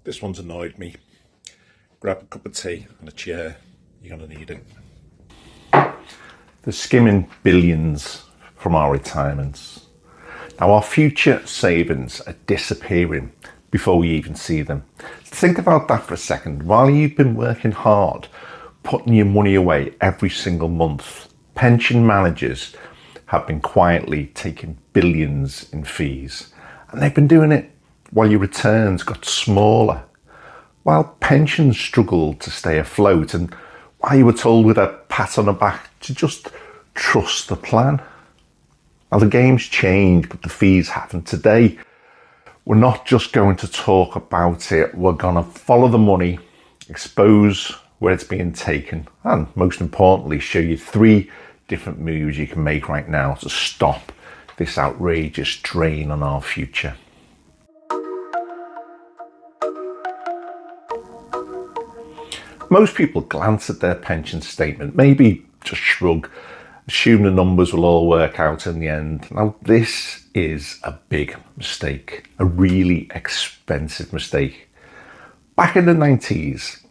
This one's annoyed me. Grab a cup of tea and a chair. You're going to need it. They're skimming billions from our retirements. Now our future savings are disappearing before we even see them. Think about that for a second. While you've been working hard, putting your money away every single month, pension managers have been quietly taking billions in fees. And they've been doing it while your returns got smaller, while pensions struggled to stay afloat, and while you were told with a pat on the back to just trust the plan. Now the game's changed, but the fees haven't. Today, we're not just going to talk about it, we're going to follow the money, expose where it's being taken, and most importantly, show you 3 different moves you can make right now to stop this outrageous drain on our future. Most people glance at their pension statement, maybe just shrug, assume the numbers will all work out in the end. Now, this is a big mistake, a really expensive mistake. Back in the 90s,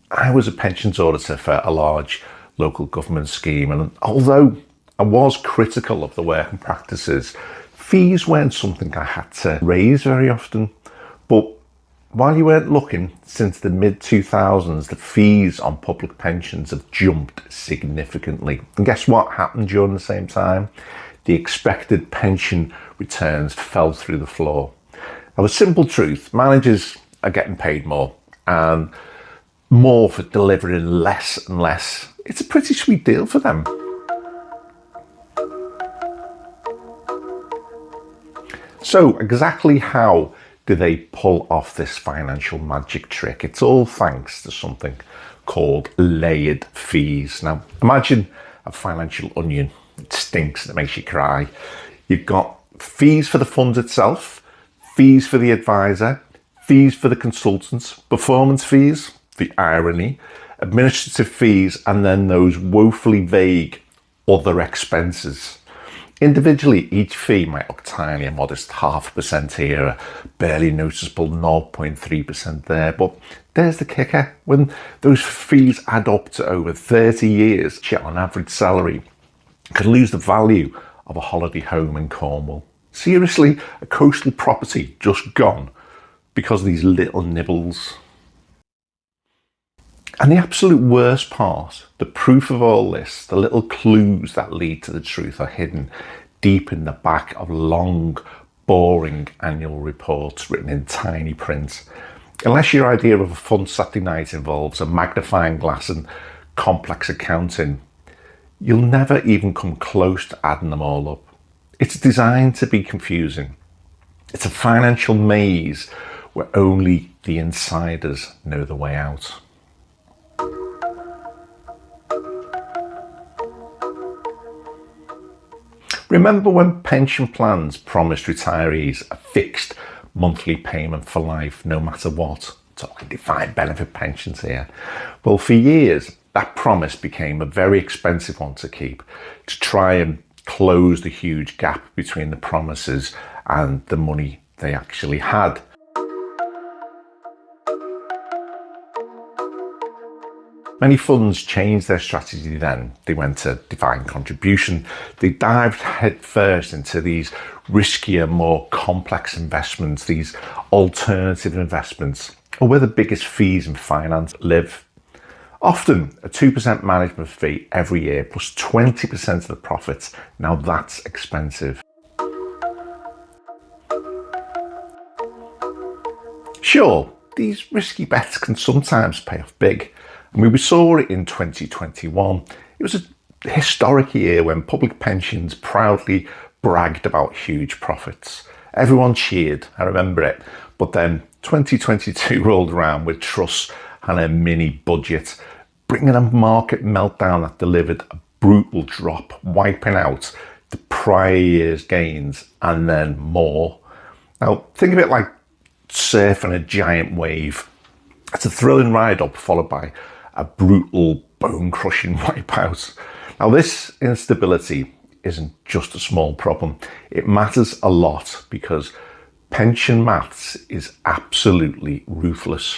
I was a pensions auditor for a large local government scheme, and although I was critical of the working practices, fees weren't something I had to raise very often. But while you weren't looking, since the mid-2000s, the fees on public pensions have jumped significantly. And guess what happened during the same time? The expected pension returns fell through the floor. Now, the simple truth, managers are getting paid more, and more for delivering less and less. It's a pretty sweet deal for them. So exactly how do they pull off this financial magic trick? It's all thanks to something called layered fees. Now, imagine a financial onion. It stinks and it makes you cry. You've got fees for the fund itself, fees for the advisor, fees for the consultants, performance fees, the irony, administrative fees, and then those woefully vague other expenses. Individually, each fee might look tiny, a modest 0.5% here, a barely noticeable 0.3% there. But there's the kicker. When those fees add up to over 30 years, on average salary could lose the value of a holiday home in Cornwall. Seriously, a coastal property just gone because of these little nibbles. And the absolute worst part, the proof of all this, the little clues that lead to the truth are hidden deep in the back of long, boring annual reports written in tiny print. Unless your idea of a fun Saturday night involves a magnifying glass and complex accounting, you'll never even come close to adding them all up. It's designed to be confusing. It's a financial maze where only the insiders know the way out. Remember when pension plans promised retirees a fixed monthly payment for life, no matter what? Talking defined benefit pensions here. Well, for years, that promise became a very expensive one to keep, to try and close the huge gap between the promises and the money they actually had. Many funds changed their strategy then. They went to defined contribution. They dived headfirst into these riskier, more complex investments, these alternative investments, or where the biggest fees in finance live. Often a 2% management fee every year plus 20% of the profits. Now that's expensive. Sure, these risky bets can sometimes pay off big. I mean, we saw it in 2021. It was a historic year when public pensions proudly bragged about huge profits. Everyone cheered, I remember it. But then 2022 rolled around with trusts and a mini budget, bringing a market meltdown that delivered a brutal drop, wiping out the prior year's gains and then more. Now, think of it like surfing a giant wave. It's a thrilling ride up followed by a brutal, bone-crushing wipeout. Now, this instability isn't just a small problem. It matters a lot because Pension maths is absolutely ruthless.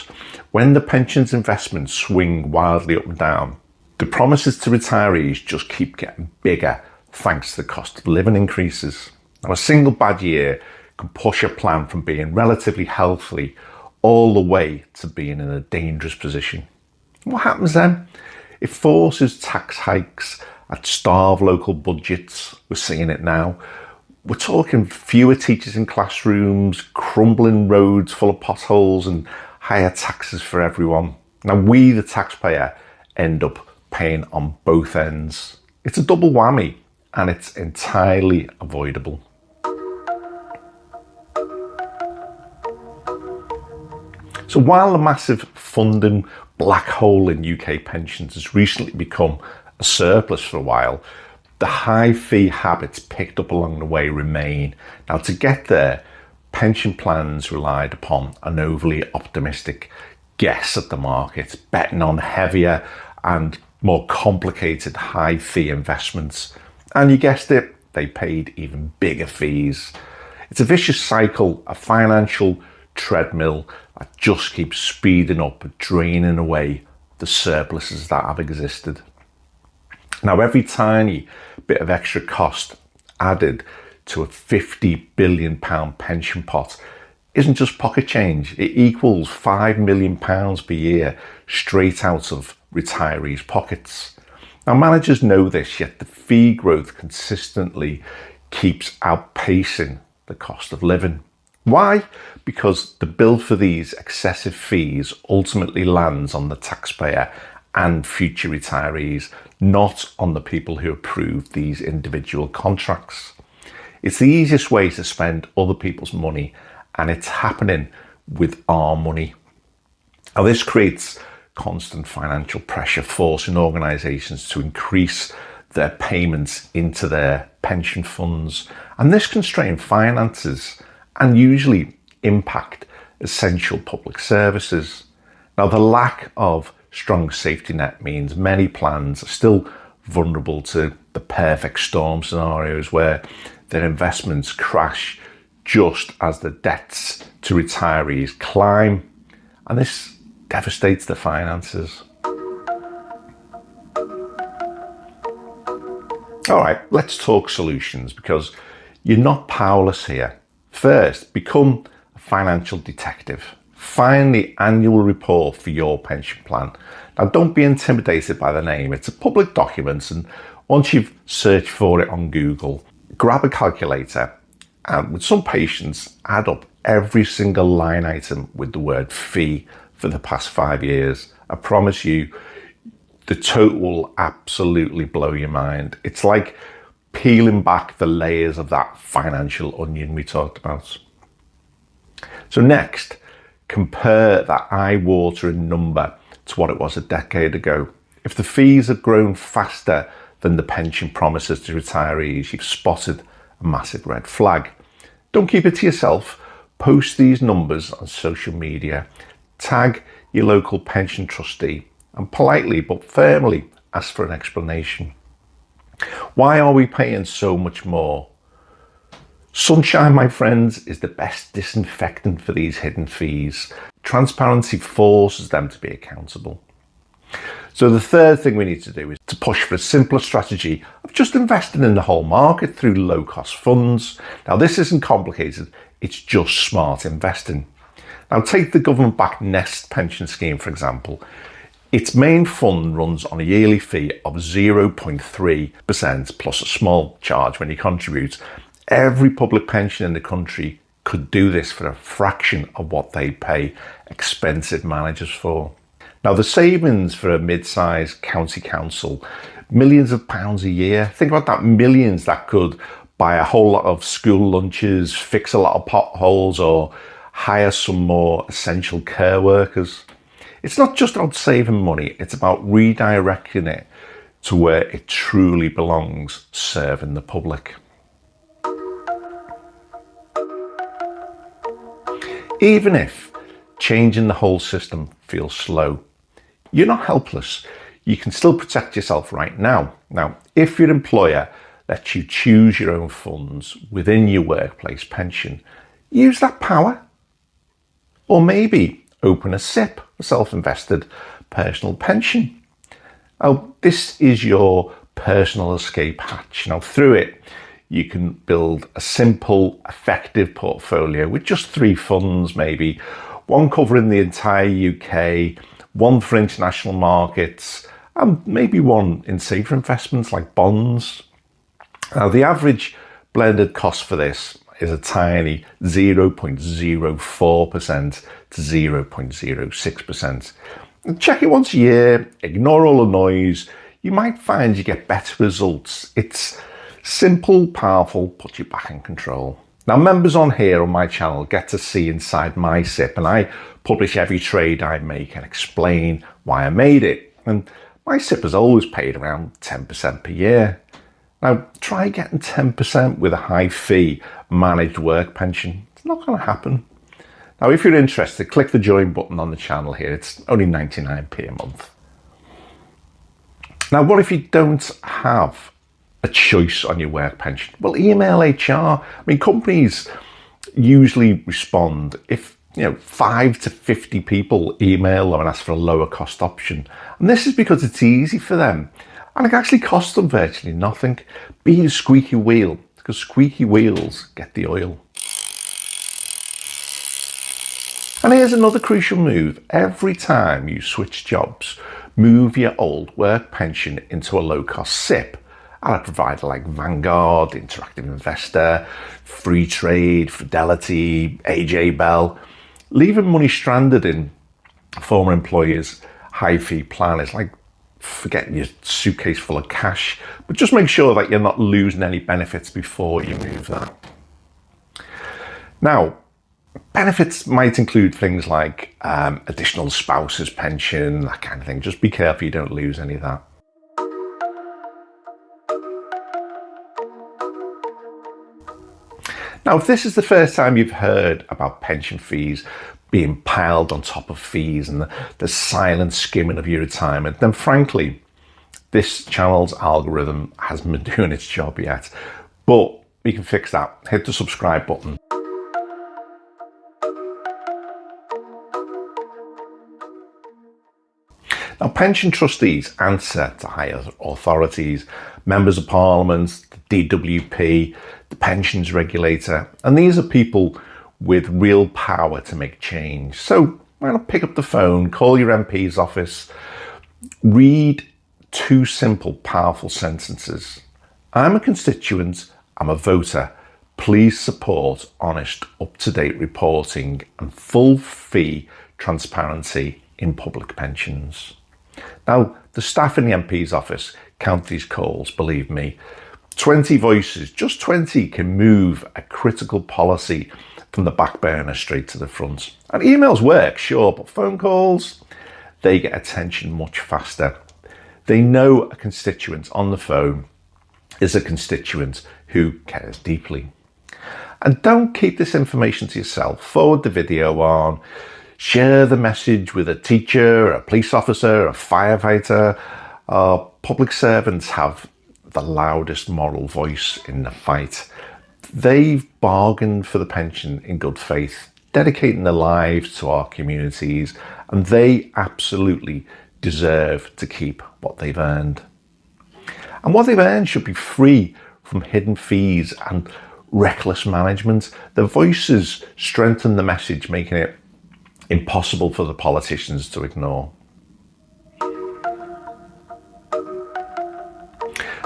When the pensions investments swing wildly up and down, the promises to retirees just keep getting bigger thanks to the cost of living increases. Now, a single bad year can push a plan from being relatively healthy all the way to being in a dangerous position. What happens then? It forces tax hikes that starve local budgets. We're seeing it now. We're talking fewer teachers in classrooms, crumbling roads full of potholes, and higher taxes for everyone. Now, we, the taxpayer, end up paying on both ends. It's a double whammy, and it's entirely avoidable. So while the massive funding black hole in UK pensions has recently become a surplus for a while, the high fee habits picked up along the way remain. Now, to get there, pension plans relied upon an overly optimistic guess at the market, betting on heavier and more complicated high fee investments. And you guessed it, they paid even bigger fees. It's a vicious cycle, a financial treadmill that just keeps speeding up, draining away the surpluses that have existed. Now, every tiny bit of extra cost added to a £50 billion pension pot isn't just pocket change. It equals £5 million per year straight out of retirees' pockets. Now, managers know this, yet the fee growth consistently keeps outpacing the cost of living. Why? Because the bill for these excessive fees ultimately lands on the taxpayer and future retirees, not on the people who approved these individual contracts. It's the easiest way to spend other people's money, and it's happening with our money. Now, this creates constant financial pressure, forcing organisations to increase their payments into their pension funds, and this can strain finances and usually impact essential public services. Now, the lack of strong safety net means many plans are still vulnerable to the perfect storm scenarios where their investments crash just as the debts to retirees climb, and this devastates their finances. All right, let's talk solutions, because you're not powerless here. First, become a financial detective. Find the annual report for your pension plan. Now, don't be intimidated by the name. It's a public document, and once you've searched for it on Google, grab a calculator and with some patience, add up every single line item with the word fee for the past 5 years. I promise you, the total will absolutely blow your mind. It's like peeling back the layers of that financial onion we talked about. So next, compare that eye-watering number to what it was a decade ago. If the fees have grown faster than the pension promises to retirees, you've spotted a massive red flag. Don't keep it to yourself. Post these numbers on social media. Tag your local pension trustee and politely but firmly ask for an explanation. Why are we paying so much more? Sunshine, my friends, is the best disinfectant for these hidden fees. Transparency forces them to be accountable. So the third thing we need to do is to push for a simpler strategy of just investing in the whole market through low-cost funds. Now, this isn't complicated, it's just smart investing. Now, take the government-backed Nest pension scheme, for example. Its main fund runs on a yearly fee of 0.3% plus a small charge when you contribute. Every public pension in the country could do this for a fraction of what they pay expensive managers for. Now, the savings for a mid-sized county council, millions of pounds a year. Think about that, millions that could buy a whole lot of school lunches, fix a lot of potholes, or hire some more essential care workers. It's not just about saving money, it's about redirecting it to where it truly belongs, serving the public. Even if changing the whole system feels slow, you're not helpless. You can still protect yourself right now. Now, if your employer lets you choose your own funds within your workplace pension, use that power. Or maybe open a SIP, a self-invested personal pension. Now, this is your personal escape hatch. Now, through it, you can build a simple, effective portfolio with just 3 funds, maybe one covering the entire UK, one for international markets, and maybe one in safer investments like bonds. Now, the average blended cost for this is a tiny 0.04% to 0.06%. Check it once a year, ignore all the noise. You might find you get better results. It's simple, powerful, puts you back in control. Now, members on here on my channel get to see inside my SIP, and I publish every trade I make and explain why I made it. And my SIP has always paid around 10% per year. Now, try getting 10% with a high fee managed work pension. It's not going to happen. Now, if you're interested, click the join button on the channel here. It's only 99p a month. Now, what if you don't have a choice on your work pension? Well, email HR. I mean, companies usually respond if 5 to 50 people email them and ask for a lower cost option. And this is because it's easy for them. And it actually costs them virtually nothing. Be the squeaky wheel, because squeaky wheels get the oil. And here's another crucial move. Every time you switch jobs, move your old work pension into a low-cost SIP at a provider like Vanguard, Interactive Investor, Free Trade, Fidelity, AJ Bell. Leaving money stranded in former employers' high-fee plan is like forgetting your suitcase full of cash, but just make sure that you're not losing any benefits before you move that. Now, benefits might include things like additional spouse's pension, that kind of thing. Just be careful you don't lose any of that. Now, if this is the first time you've heard about pension fees being piled on top of fees and the silent skimming of your retirement, then frankly, this channel's algorithm hasn't been doing its job yet. But we can fix that. Hit the subscribe button. Now, pension trustees answer to higher authorities, members of parliament, the DWP, the pensions regulator, and these are people with real power to make change. So why not pick up the phone, call your MP's office, read 2 simple, powerful sentences. I'm a constituent, I'm a voter. Please support honest, up-to-date reporting and full fee transparency in public pensions. Now, the staff in the MP's office count these calls, believe me. 20 voices, just 20, can move a critical policy from the back burner straight to the front. And emails work, sure, but phone calls, they get attention much faster. They know a constituent on the phone is a constituent who cares deeply. And don't keep this information to yourself. Forward the video on. Share the message with a teacher, a police officer, a firefighter. Our public servants have the loudest moral voice in the fight. They've bargained for the pension in good faith, dedicating their lives to our communities, and they absolutely deserve to keep what they've earned. And what they've earned should be free from hidden fees and reckless management. Their voices strengthen the message, making it impossible for the politicians to ignore.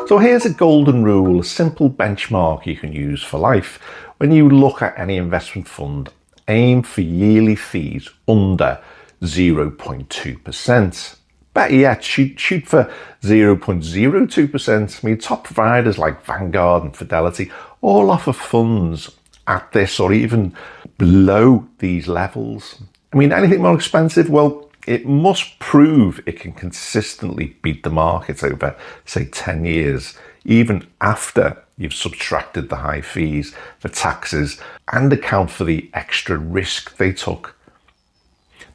So here's a golden rule, a simple benchmark you can use for life. When you look at any investment fund, aim for yearly fees under 0.2%. Better yet, shoot for 0.02%. I mean, top providers like Vanguard and Fidelity all offer funds at this or even below these levels. I mean, anything more expensive? Well, it must prove it can consistently beat the market over, say, 10 years, even after you've subtracted the high fees, the taxes, and account for the extra risk they took.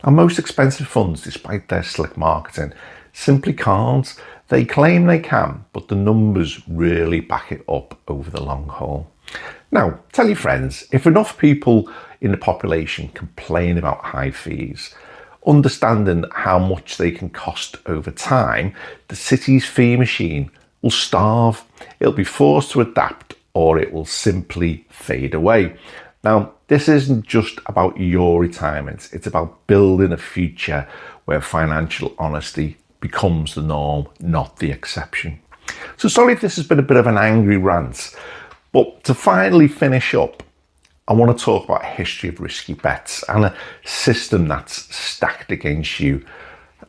Now, most expensive funds, despite their slick marketing, simply can't. They claim they can, but the numbers really back it up over the long haul. Now, tell your friends, if enough people in the population complain about high fees, understanding how much they can cost over time, the city's fee machine will starve. It'll be forced to adapt, or it will simply fade away. Now, this isn't just about your retirement. It's about building a future where financial honesty becomes the norm, not the exception. So sorry if this has been a bit of an angry rant, but to finally finish up, I want to talk about a history of risky bets and a system that's stacked against you.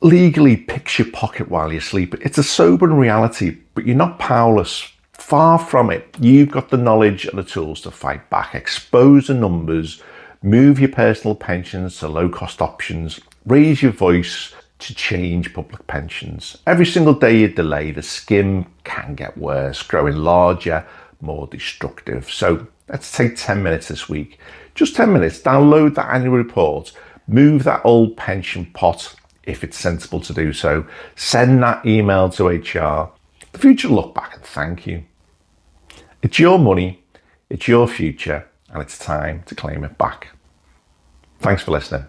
Legally picks your pocket while you sleep. It's a sobering reality, but you're not powerless. Far from it. You've got the knowledge and the tools to fight back. Expose the numbers, move your personal pensions to low-cost options, raise your voice to change public pensions. Every single day you delay, the skim can get worse, growing larger, more destructive. So let's take 10 minutes this week. Just 10 minutes. Download that annual report. Move that old pension pot if it's sensible to do so. Send that email to HR. The future will look back and thank you. It's your money, it's your future, and it's time to claim it back. Thanks for listening.